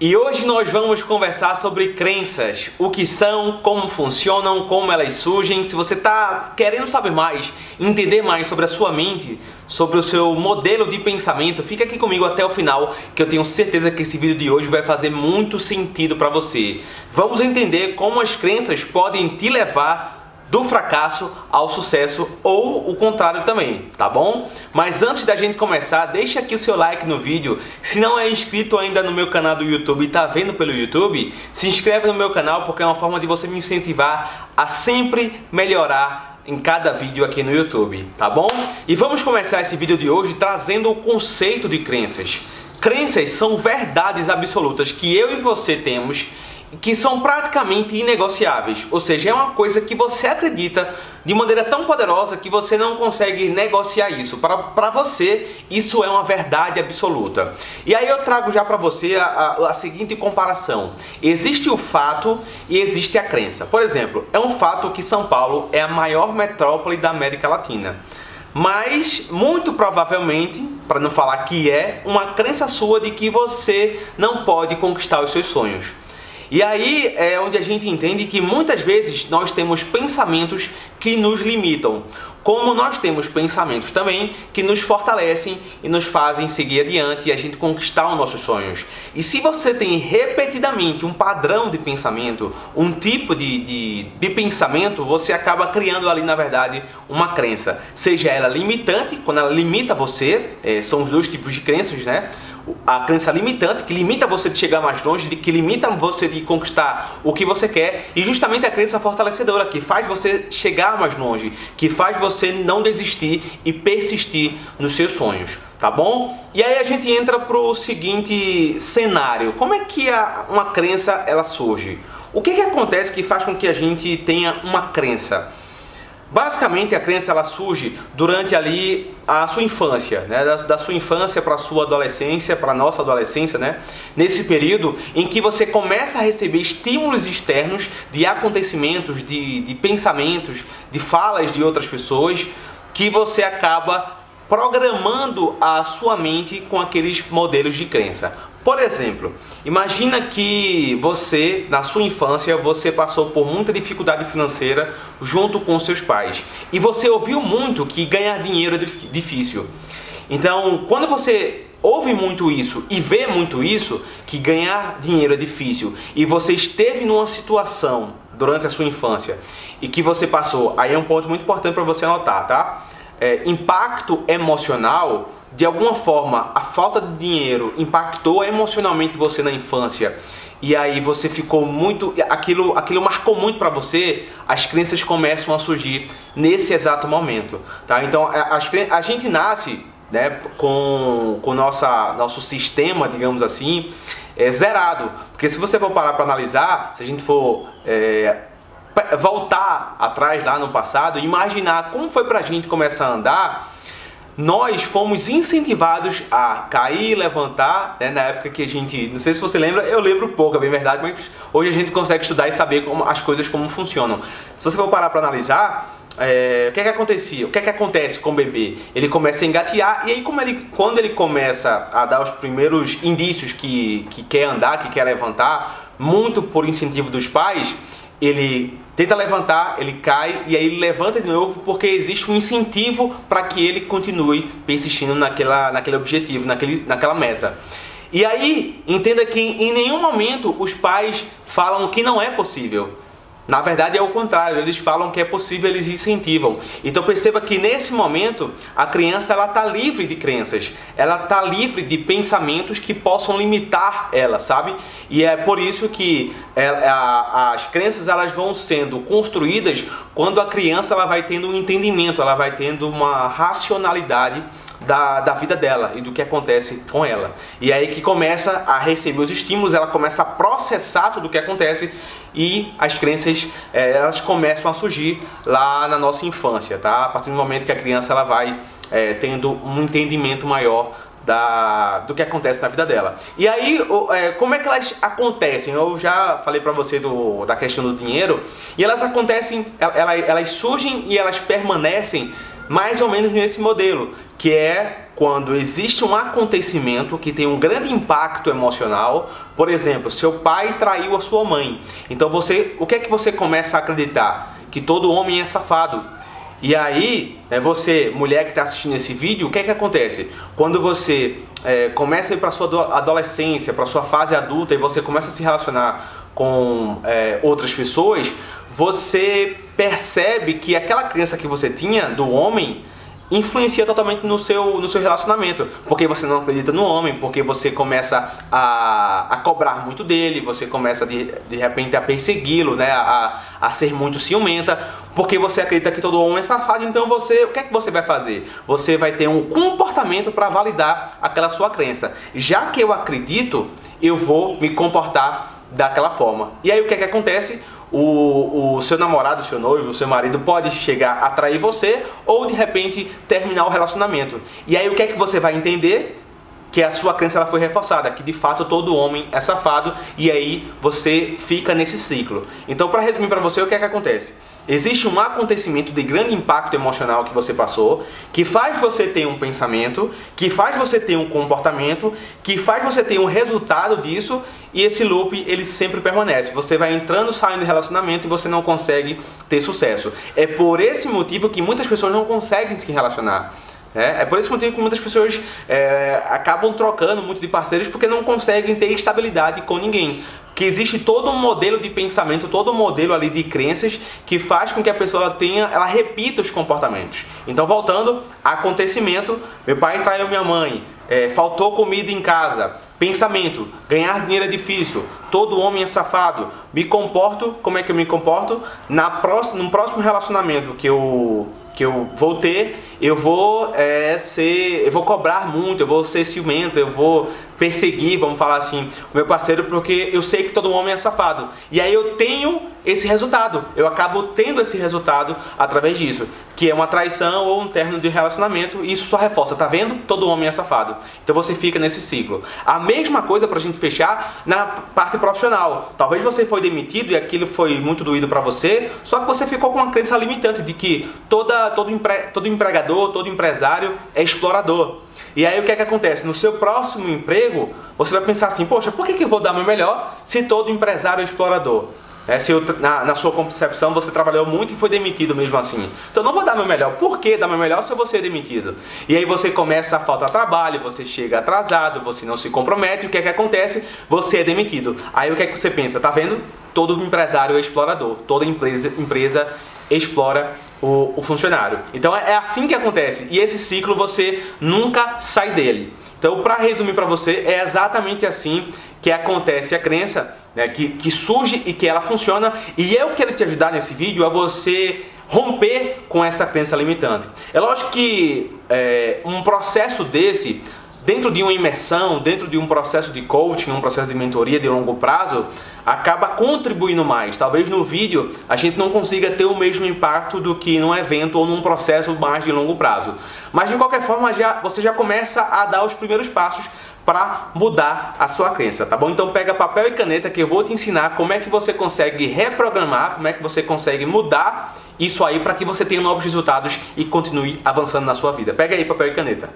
E hoje nós vamos conversar sobre crenças, o que são, como funcionam, como elas surgem. Se você está querendo saber mais, entender mais sobre a sua mente, sobre o seu modelo de pensamento, fica aqui comigo até o final, que eu tenho certeza que esse vídeo de hoje vai fazer muito sentido para você. Vamos entender como as crenças podem te levar do fracasso ao sucesso ou o contrário também, tá bom? Mas antes da gente começar, deixa aqui o seu like no vídeo. Se não é inscrito ainda no meu canal do YouTube e tá vendo pelo YouTube, se inscreve no meu canal porque é uma forma de você me incentivar a sempre melhorar em cada vídeo aqui no YouTube, tá bom? E vamos começar esse vídeo de hoje trazendo o conceito de crenças. Crenças são verdades absolutas que eu e você temos, que são praticamente inegociáveis, ou seja, é uma coisa que você acredita de maneira tão poderosa que você não consegue negociar isso. Para você, isso é uma verdade absoluta. E aí eu trago já para você a seguinte comparação. Existe o fato e existe a crença. Por exemplo, é um fato que São Paulo é a maior metrópole da América Latina. Mas, muito provavelmente, para não falar que é, uma crença sua de que você não pode conquistar os seus sonhos. E aí é onde a gente entende que muitas vezes nós temos pensamentos que nos limitam, como nós temos pensamentos também que nos fortalecem e nos fazem seguir adiante e a gente conquistar os nossos sonhos. E se você tem repetidamente um padrão de pensamento, um tipo de pensamento, você acaba criando ali na verdade uma crença, seja ela limitante, quando ela limita você, são os dois tipos de crenças, né? A crença limitante, que limita você de chegar mais longe, que limita você de conquistar o que você quer, e justamente a crença fortalecedora, que faz você chegar mais longe, que faz você não desistir e persistir nos seus sonhos, tá bom? E aí a gente entra para o seguinte cenário: como é que uma crença ela surge? O que acontece que faz com que a gente tenha uma crença? Basicamente a crença ela surge durante ali a sua infância, né? Da sua infância para a sua adolescência, para a nossa adolescência, né? Nesse período em que você começa a receber estímulos externos de acontecimentos, de pensamentos, de falas de outras pessoas, que você acaba programando a sua mente com aqueles modelos de crença. Por exemplo, imagina que você, na sua infância, você passou por muita dificuldade financeira junto com seus pais. E você ouviu muito que ganhar dinheiro é difícil. Então, quando você ouve muito isso e vê muito isso, que ganhar dinheiro é difícil, e você esteve numa situação durante a sua infância e que você passou, aí é um ponto muito importante para você anotar, tá? Impacto emocional. De alguma forma, a falta de dinheiro impactou emocionalmente você na infância e aí você ficou muito... Aquilo marcou muito para você, as crenças começam a surgir nesse exato momento, tá? Então, a gente nasce, né, com nosso sistema, digamos assim, zerado. Porque se você for parar para analisar, se a gente for... voltar atrás lá no passado, imaginar como foi pra gente começar a andar, nós fomos incentivados a cair e levantar, né? Na época que a gente, não sei se você lembra, eu lembro pouco, é bem verdade, mas hoje a gente consegue estudar e saber as coisas como funcionam. Se você for parar para analisar, o que acontecia? O que acontece com o bebê? Ele começa a engatear e aí quando ele começa a dar os primeiros indícios que quer andar, que quer levantar, muito por incentivo dos pais, ele tenta levantar, ele cai e aí ele levanta de novo porque existe um incentivo para que ele continue persistindo naquele objetivo, naquela meta. E aí, entenda que em nenhum momento os pais falam que não é possível. Na verdade é o contrário, eles falam que é possível, eles incentivam. Então perceba que nesse momento a criança ela está livre de crenças, ela está livre de pensamentos que possam limitar ela, sabe? E é por isso que as crenças elas vão sendo construídas quando a criança ela vai tendo um entendimento, ela vai tendo uma racionalidade da vida dela e do que acontece com ela. E aí que começa a receber os estímulos, ela começa a processar tudo o que acontece e as crenças elas começam a surgir lá na nossa infância, tá? A partir do momento que a criança ela vai tendo um entendimento maior do que acontece na vida dela. E aí, como é que elas acontecem? Eu já falei pra você da questão do dinheiro, e elas acontecem, elas surgem e elas permanecem mais ou menos nesse modelo. que é quando existe um acontecimento que tem um grande impacto emocional. Por exemplo, seu pai traiu a sua mãe. Então o que é que você começa a acreditar? Que todo homem é safado. E aí, você, mulher que está assistindo esse vídeo, o que é que acontece? Quando você começa a ir para a sua adolescência, para a sua fase adulta, e você começa a se relacionar com outras pessoas, você percebe que aquela crença que você tinha do homem influencia totalmente no seu relacionamento, porque você não acredita no homem, porque você começa a cobrar muito dele, você começa de repente a persegui-lo, né, a ser muito ciumenta, porque você acredita que todo homem é safado. Então o que é que você vai fazer? Você vai ter um comportamento para validar aquela sua crença. Já que eu acredito, eu vou me comportar daquela forma. E aí o que é que acontece? O seu namorado, o seu noivo, o seu marido pode chegar a trair você ou de repente terminar o relacionamento. E aí o que é que você vai entender? Que a sua crença ela foi reforçada, que de fato todo homem é safado, e aí você fica nesse ciclo. Então, para resumir para você, o que é que acontece? Existe um acontecimento de grande impacto emocional que você passou, que faz você ter um pensamento, que faz você ter um comportamento, que faz você ter um resultado disso, e esse loop ele sempre permanece. Você vai entrando, saindo do relacionamento e você não consegue ter sucesso. É por esse motivo que muitas pessoas não conseguem se relacionar. É por esse motivo que muitas pessoas acabam trocando muito de parceiros, porque não conseguem ter estabilidade com ninguém. Que existe todo um modelo de pensamento, todo um modelo ali de crenças que faz com que a pessoa ela repita os comportamentos. Então, voltando, acontecimento: meu pai traiu minha mãe, faltou comida em casa. Pensamento: ganhar dinheiro é difícil, todo homem é safado. Me comporto, como é que eu me comporto? No próximo relacionamento que eu vou ter, eu vou cobrar muito, eu vou ser ciumento, eu vou perseguir, vamos falar assim, o meu parceiro, porque eu sei que todo homem é safado. E aí eu tenho esse resultado, eu acabo tendo esse resultado através disso, que é uma traição ou um término de relacionamento, e isso só reforça, tá vendo? Todo homem é safado. Então você fica nesse ciclo. A mesma coisa pra gente fechar na parte profissional. Talvez você foi demitido e aquilo foi muito doído pra você, só que você ficou com uma crença limitante de que todo empregador, todo empresário é explorador. E aí o que é que acontece? No seu próximo emprego, você vai pensar assim: poxa, por que eu vou dar meu melhor se todo empresário é explorador? Na sua concepção você trabalhou muito e foi demitido mesmo assim. Então não vou dar meu melhor. Por que dar meu melhor se eu vou ser demitido? E aí você começa a faltar trabalho, você chega atrasado, você não se compromete, o que é que acontece? Você é demitido. Aí o que é que você pensa? Tá vendo? Todo empresário é explorador, toda empresa explora o funcionário. Então é assim que acontece, e esse ciclo você nunca sai dele. Então, para resumir para você, é exatamente assim que acontece a crença, né, que surge e que ela funciona. E eu quero te ajudar nesse vídeo a você romper com essa crença limitante. É lógico que um processo desse, dentro de uma imersão, dentro de um processo de coaching, um processo de mentoria de longo prazo, acaba contribuindo mais. Talvez no vídeo a gente não consiga ter o mesmo impacto do que num evento ou num processo mais de longo prazo. Mas de qualquer forma, você já começa a dar os primeiros passos para mudar a sua crença, tá bom? Então pega papel e caneta que eu vou te ensinar como é que você consegue reprogramar, como é que você consegue mudar isso aí para que você tenha novos resultados e continue avançando na sua vida. Pega aí papel e caneta.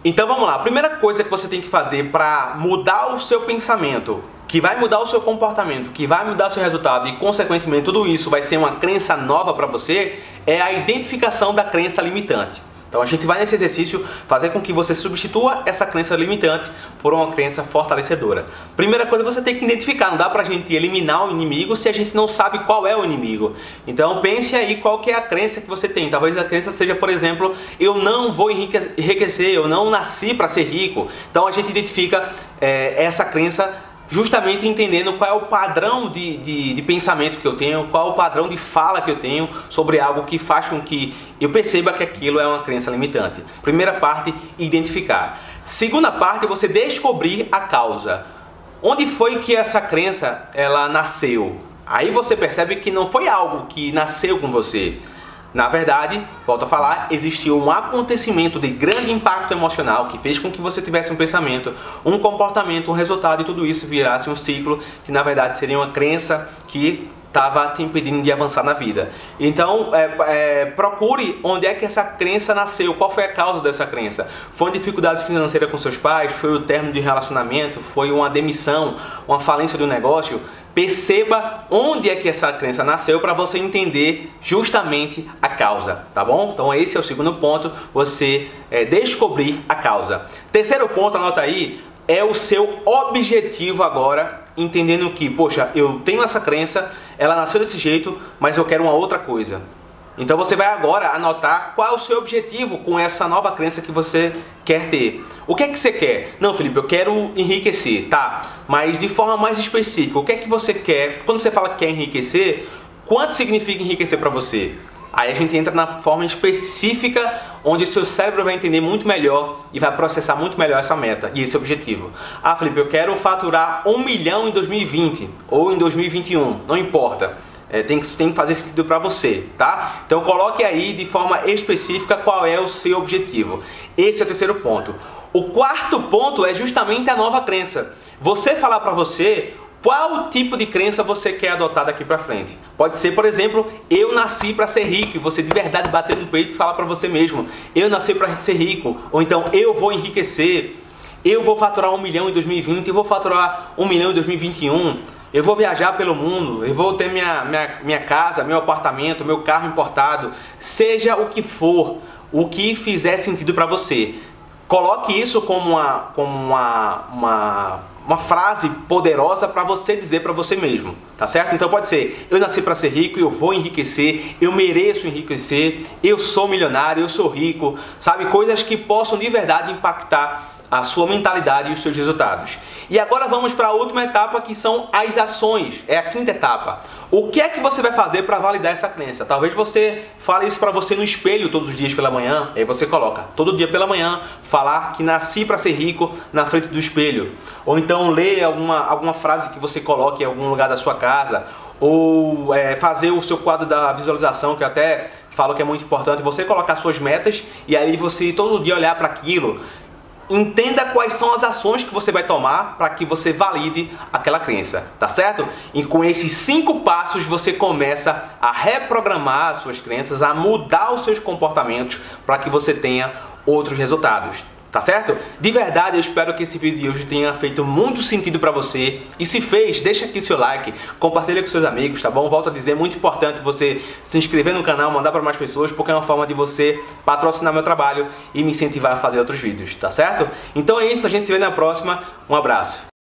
Então vamos lá, a primeira coisa que você tem que fazer para mudar o seu pensamento, que vai mudar o seu comportamento, que vai mudar o seu resultado e consequentemente tudo isso vai ser uma crença nova para você, é a identificação da crença limitante. Então a gente vai nesse exercício fazer com que você substitua essa crença limitante por uma crença fortalecedora. Primeira coisa, você tem que identificar, não dá pra gente eliminar o inimigo se a gente não sabe qual é o inimigo. Então pense aí qual que é a crença que você tem. Talvez a crença seja, por exemplo, eu não vou enriquecer, eu não nasci para ser rico. Então a gente identifica essa crença justamente entendendo qual é o padrão de pensamento que eu tenho, qual é o padrão de fala que eu tenho sobre algo que faz com que eu perceba que aquilo é uma crença limitante. Primeira parte, identificar. Segunda parte, você descobrir a causa. Onde foi que essa crença ela nasceu? Aí você percebe que não foi algo que nasceu com você. Na verdade, volto a falar, existiu um acontecimento de grande impacto emocional que fez com que você tivesse um pensamento, um comportamento, um resultado e tudo isso virasse um ciclo que na verdade seria uma crença que estava te impedindo de avançar na vida. Então, procure onde é que essa crença nasceu, qual foi a causa dessa crença. Foi uma dificuldade financeira com seus pais? Foi o término de relacionamento? Foi uma demissão? Uma falência do negócio? Perceba onde é que essa crença nasceu para você entender justamente a causa, tá bom? Então esse é o segundo ponto, você descobrir a causa. Terceiro ponto, anota aí, é o seu objetivo agora, entendendo que, poxa, eu tenho essa crença, ela nasceu desse jeito, mas eu quero uma outra coisa. Então você vai agora anotar qual é o seu objetivo com essa nova crença que você quer ter. O que é que você quer? Não, Felipe, eu quero enriquecer, tá? Mas de forma mais específica, o que é que você quer? Quando você fala que quer enriquecer, quanto significa enriquecer para você? Aí a gente entra na forma específica, onde o seu cérebro vai entender muito melhor e vai processar muito melhor essa meta e esse objetivo. Ah, Felipe, eu quero faturar 1 milhão em 2020 ou em 2021, não importa. Tem que fazer sentido para você, tá? Então coloque aí de forma específica qual é o seu objetivo. Esse é o terceiro ponto. O quarto ponto é justamente a nova crença. Você falar para você qual tipo de crença você quer adotar daqui para frente. Pode ser, por exemplo, eu nasci para ser rico, e você de verdade bater no peito e falar para você mesmo, eu nasci para ser rico, ou então eu vou enriquecer, eu vou faturar 1 milhão em 2020, eu vou faturar 1 milhão em 2021, eu vou viajar pelo mundo, eu vou ter minha casa, meu apartamento, meu carro importado, seja o que for, o que fizer sentido para você. Coloque isso como uma frase poderosa para você dizer para você mesmo, tá certo? Então pode ser, eu nasci para ser rico, eu vou enriquecer, eu mereço enriquecer, eu sou milionário, eu sou rico, sabe? Coisas que possam de verdade impactar a sua mentalidade e os seus resultados. E agora vamos para a última etapa, que são as ações. É a quinta etapa. O que é que você vai fazer para validar essa crença? Talvez você fale isso para você no espelho todos os dias pela manhã. Aí você coloca, todo dia pela manhã, falar que nasci para ser rico na frente do espelho. Ou então ler alguma frase que você coloque em algum lugar da sua casa. Ou fazer o seu quadro da visualização, que eu até falo que é muito importante. Você colocar suas metas e aí você todo dia olhar para aquilo. Entenda quais são as ações que você vai tomar para que você valide aquela crença, tá certo? E com esses 5 passos você começa a reprogramar as suas crenças, a mudar os seus comportamentos para que você tenha outros resultados. Tá certo? De verdade, eu espero que esse vídeo de hoje tenha feito muito sentido pra você. E se fez, deixa aqui seu like, compartilha com seus amigos, tá bom? Volto a dizer, é muito importante você se inscrever no canal, mandar para mais pessoas, porque é uma forma de você patrocinar meu trabalho e me incentivar a fazer outros vídeos, tá certo? Então é isso, a gente se vê na próxima. Um abraço.